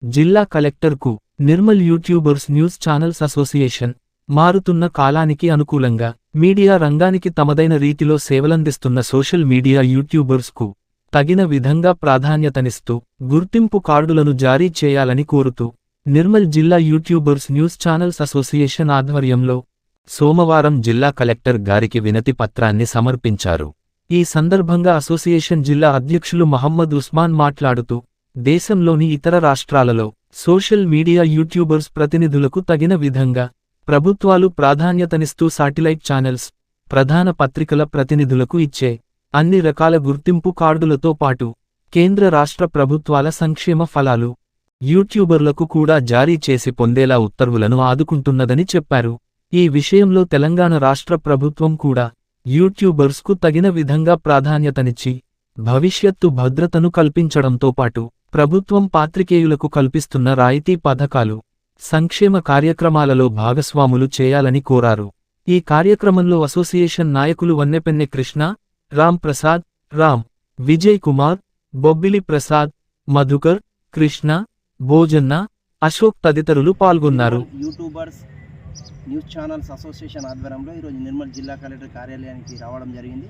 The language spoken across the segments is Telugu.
జిల్లా కలెక్టర్కు Nirmal YouTubers news channels association మారుతున్న కాలానికి అనుకూలంగా మీడియా రంగానికి తమదైన రీతిలో సేవలందిస్తున్న సోషల్ మీడియా యూట్యూబర్స్కు తగిన విధంగా ప్రాధాన్యతనిస్తూ గుర్తింపు కార్డులను జారీ చేయాలని కోరుతూ నిర్మల్ జిల్లా యూట్యూబర్స్ న్యూస్ ఛానల్స్ అసోసియేషన్ ఆధ్వర్యంలో సోమవారం జిల్లా కలెక్టర్ గారికి వినతి పత్రాన్ని సమర్పించారు. ఈ సందర్భంగా అసోసియేషన్ జిల్లా అధ్యక్షులు మహమ్మద్ ఉస్మాన్ మాట్లాడుతూ దేశంలోని ఇతర రాష్ట్రాలలో సోషల్ మీడియా యూట్యూబర్స్ ప్రతినిధులకు తగిన విధంగా ప్రభుత్వాలు ప్రాధాన్యతనిస్తూ శాటిలైట్ ఛానల్స్, ప్రధాన పత్రికల ప్రతినిధులకు ఇచ్చే అన్ని రకాల గుర్తింపు కార్డులతో పాటు కేంద్ర రాష్ట్ర ప్రభుత్వాల సంక్షేమ ఫలాలు యూట్యూబర్లకు కూడా జారీ చేసి పొందేలా ఉత్తర్వులను ఆదుకుంటున్నదని చెప్పారు. ఈ విషయంలో తెలంగాణ రాష్ట్ర ప్రభుత్వం కూడా యూట్యూబర్స్కు తగిన విధంగా ప్రాధాన్యతనిచ్చి భవిష్యత్తు భద్రతను కల్పించడంతో పాటు ప్రభుత్వం పాత్రికేయులకు కల్పిస్తున్న రాయితీ పథకాలు, సంక్షేమ కార్యక్రమాలలో భాగస్వాములు చేయాలని కోరారు. ఈ కార్యక్రమంలో అసోసియేషన్ నాయకులు వన్నెపెన్నె కృష్ణ, రామ్ ప్రసాద్, రామ్, విజయ్ కుమార్, బొబ్బిలి ప్రసాద్, మధుకర్, కృష్ణ, భోజన్న, అశోక్ తదితరులు పాల్గొన్నారు. యూట్యూబర్స్ న్యూస్ ఛానల్స్ అసోసియేషన్ ఆధ్వర్యంలో ఈరోజు నిర్మల్ జిల్లా కలెక్టర్ కార్యాలయానికి రావడం జరిగింది.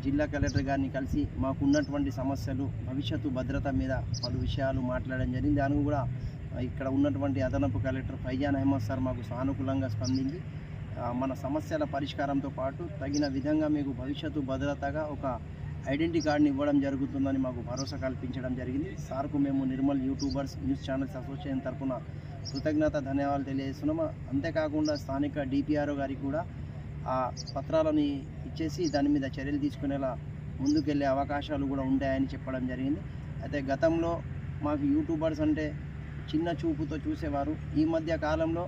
జిల్లా కలెక్టర్ గారిని కలిసి మాకున్నటువంటి సమస్యలు, భవిష్యత్తు భద్రత మీద పలు విషయాలు మాట్లాడడం జరిగింది. దానికి కూడా ఇక్కడ ఉన్నటువంటి అదనపు కలెక్టర్ ఫైజాన్ అహ్మద్ సార్ మాకు సానుకూలంగా స్పందించి మన సమస్యల పరిష్కారంతో పాటు తగిన విధంగా మీకు భవిష్యత్తు భద్రతగా ఒక ఐడెంటిటీ కార్డుని ఇవ్వడం జరుగుతుందని మాకు భరోసా కల్పించడం జరిగింది. సార్కు మేము Nirmal YouTubers news channels association తరఫున కృతజ్ఞత ధన్యవాదాలు తెలియజేస్తున్నాము. అంతేకాకుండా స్థానిక డిపిఆర్ఓ గారికి కూడా ఆ పత్రాలని ఇచ్చేసి దాని మీద చర్యలు తీసుకునేలా ముందుకెళ్లే అవకాశాలు కూడా ఉంటాయని చెప్పడం జరిగింది. అయితే గతంలో మాకు యూట్యూబర్స్ అంటే చిన్న చూపుతో చూసేవారు. ఈ మధ్య కాలంలో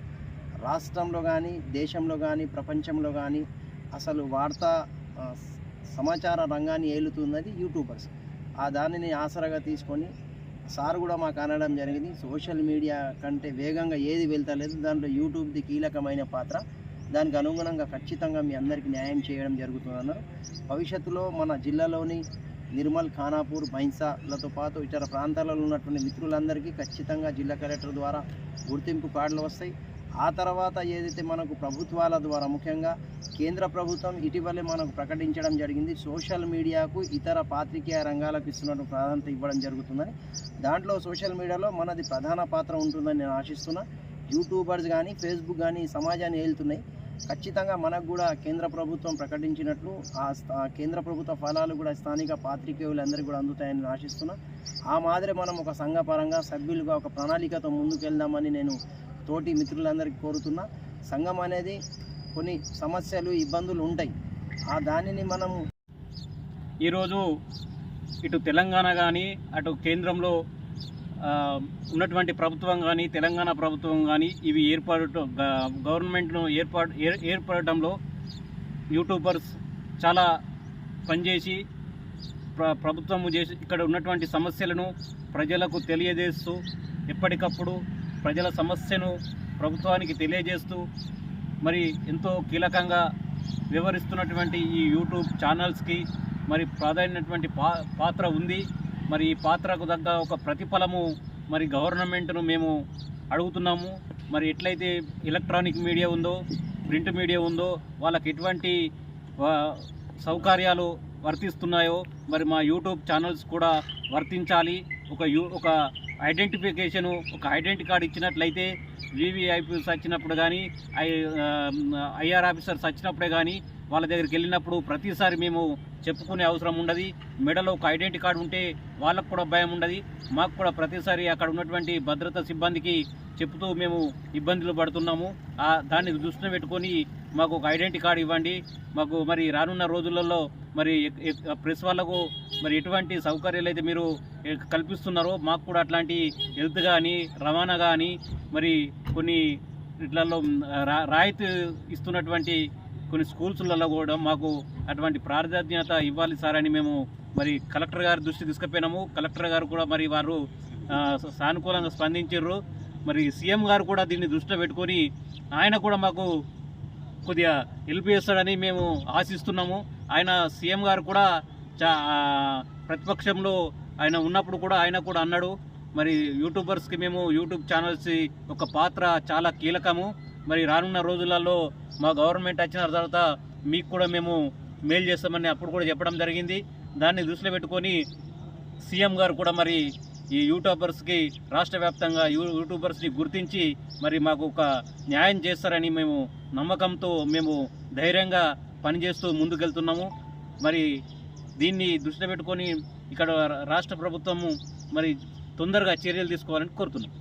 రాష్ట్రంలో కానీ, దేశంలో కానీ, ప్రపంచంలో కానీ అసలు వార్తా సమాచార రంగాన్ని ఏలుతున్నది యూట్యూబర్స్. దానిని ఆసరాగా తీసుకొని సార్ కూడా మాకు అనడం జరిగింది, సోషల్ మీడియా కంటే వేగంగా ఏది వెళ్తలేదు, దాంట్లో యూట్యూబ్ది కీలకమైన పాత్ర, దానికి అనుగుణంగా ఖచ్చితంగా మీ అందరికీ న్యాయం చేయడం జరుగుతుందన్నారు. భవిష్యత్తులో మన జిల్లాలోని నిర్మల్, ఖానాపూర్, బైన్సాలతో పాటు ఇతర ప్రాంతాలలో ఉన్నటువంటి మిత్రులందరికీ ఖచ్చితంగా జిల్లా కలెక్టర్ ద్వారా గుర్తింపు కార్డులు వస్తాయి. ఆ తర్వాత ఏదైతే మనకు ప్రభుత్వాల ద్వారా, ముఖ్యంగా కేంద్ర ప్రభుత్వం ఇటీవలే మనకు ప్రకటించడం జరిగింది, సోషల్ మీడియాకు ఇతర పాత్రికేయ రంగాలకు ఇస్తున్నట్టు ప్రాధాన్యత ఇవ్వడం జరుగుతుందని. దాంట్లో సోషల్ మీడియాలో మనది ప్రధాన పాత్ర ఉంటుందని నేను ఆశిస్తున్నా. యూట్యూబర్స్ కానీ, ఫేస్బుక్ కానీ సమాజాన్ని ఏలుతున్నాయి. ఖచ్చితంగా మనకు కూడా కేంద్ర ప్రభుత్వం ప్రకటించినట్లు ఆ కేంద్ర ప్రభుత్వ ఫలాలు కూడా స్థానిక పాత్రికేయులందరికీ కూడా అందుతాయని ఆశిస్తున్నా. ఆ మాదిరి మనం ఒక సంఘపరంగా సభ్యులుగా ఒక ప్రణాళికతో ముందుకెళ్దామని నేను తోటి మిత్రులందరికీ కోరుతున్నా. సంఘం అనేది కొన్ని సమస్యలు, ఇబ్బందులు ఉంటాయి. దానిని మనము ఈరోజు ఇటు తెలంగాణ కానీ, అటు కేంద్రంలో ఉన్నటువంటి ప్రభుత్వం కానీ, తెలంగాణ ప్రభుత్వం కానీ ఇవి గవర్నమెంట్ను ఏర్పడటంలో యూట్యూబర్స్ చాలా పనిచేసి ప్రభుత్వం చేసి ఇక్కడ ఉన్నటువంటి సమస్యలను ప్రజలకు తెలియజేస్తూ ఎప్పటికప్పుడు ప్రజల సమస్యను ప్రభుత్వానికి తెలియజేస్తూ మరి ఎంతో కీలకంగా వ్యవహరిస్తున్నటువంటి ఈ యూట్యూబ్ ఛానల్స్కి మరి ప్రాధాన్యమైనటువంటి పాత్ర ఉంది. మరి ఈ పాత్రకు తగ్గ ఒక ప్రతిఫలము మరి గవర్నమెంట్ను మేము అడుగుతున్నాము. మరి ఎట్లయితే ఎలక్ట్రానిక్ మీడియా ఉందో, ప్రింట్ మీడియా ఉందో, వాళ్ళకి ఎటువంటి సౌకర్యాలు వర్తిస్తున్నాయో మరి మా యూట్యూబ్ ఛానల్స్ కూడా వర్తించాలి. ఒక ఐడెంటిఫికేషను, ఒక ఐడెంటిటీ కార్డు ఇచ్చినట్లయితే వివిఐపీస్ వచ్చినప్పుడు కానీ, ఐఆర్ ఆఫీసర్స్ వచ్చినప్పుడే కానీ వాళ్ళ దగ్గరికి వెళ్ళినప్పుడు ప్రతిసారి మేము చెప్పుకునే అవసరం ఉండదు. మెడలో ఒక ఐడెంటిటీ కార్డు ఉంటే వాళ్ళకు కూడా భయం ఉండదు. మాకు కూడా ప్రతిసారి అక్కడ ఉన్నటువంటి భద్రతా సిబ్బందికి చెప్తూ మేము ఇబ్బందులు పడుతున్నాము. దాన్ని దృష్టిలో పెట్టుకొని మాకు ఒక ఐడెంటిటీ కార్డు ఇవ్వండి. మాకు మరి రానున్న రోజులలో మరి ప్రెస్ వాళ్ళకు మరి ఎటువంటి సౌకర్యాలు అయితే మీరు కల్పిస్తున్నారో మాకు కూడా అట్లాంటి హెల్త్ కానీ, రవాణా కానీ, మరి కొన్ని ఇట్లలో రాయితీ ఇస్తున్నటువంటి కొన్ని స్కూల్స్లలో కూడా మాకు అటువంటి ప్రాధాన్యత ఇవ్వాలి సార్ అని మేము మరి కలెక్టర్ గారి దృష్టి తీసుకుపోయినాము. కలెక్టర్ గారు కూడా మరి వారు సానుకూలంగా స్పందించారు. మరి సీఎం గారు కూడా దీన్ని దృష్టిలో పెట్టుకొని ఆయన కూడా మాకు కొద్దిగా హెల్ప్ చేస్తాడని మేము ఆశిస్తున్నాము. ఆయన సీఎం గారు కూడా ప్రతిపక్షంలో ఆయన ఉన్నప్పుడు కూడా ఆయన కూడా అన్నాడు, మరి యూట్యూబర్స్కి మేము యూట్యూబ్ ఛానల్స్ ఒక పాత్ర చాలా కీలకము. మరి రానున్న రోజులలో మా గవర్నమెంట్ వచ్చిన తర్వాత మీకు కూడా మేము మెయిల్ చేస్తామని అప్పుడు కూడా చెప్పడం జరిగింది. దాన్ని దృష్టిలో పెట్టుకొని సీఎం గారు కూడా మరి ఈ యూట్యూబర్స్కి రాష్ట్ర వ్యాప్తంగా యూట్యూబర్స్ని గుర్తించి మరి మాకు ఒక న్యాయం చేస్తారని మేము నమ్మకంతో మేము ధైర్యంగా పనిచేస్తూ ముందుకెళ్తున్నాము. మరి దీన్ని దృష్టిలో పెట్టుకొని ఇక్కడ రాష్ట్ర ప్రభుత్వము మరి తొందరగా చర్యలు తీసుకోవాలని కోరుతున్నాం.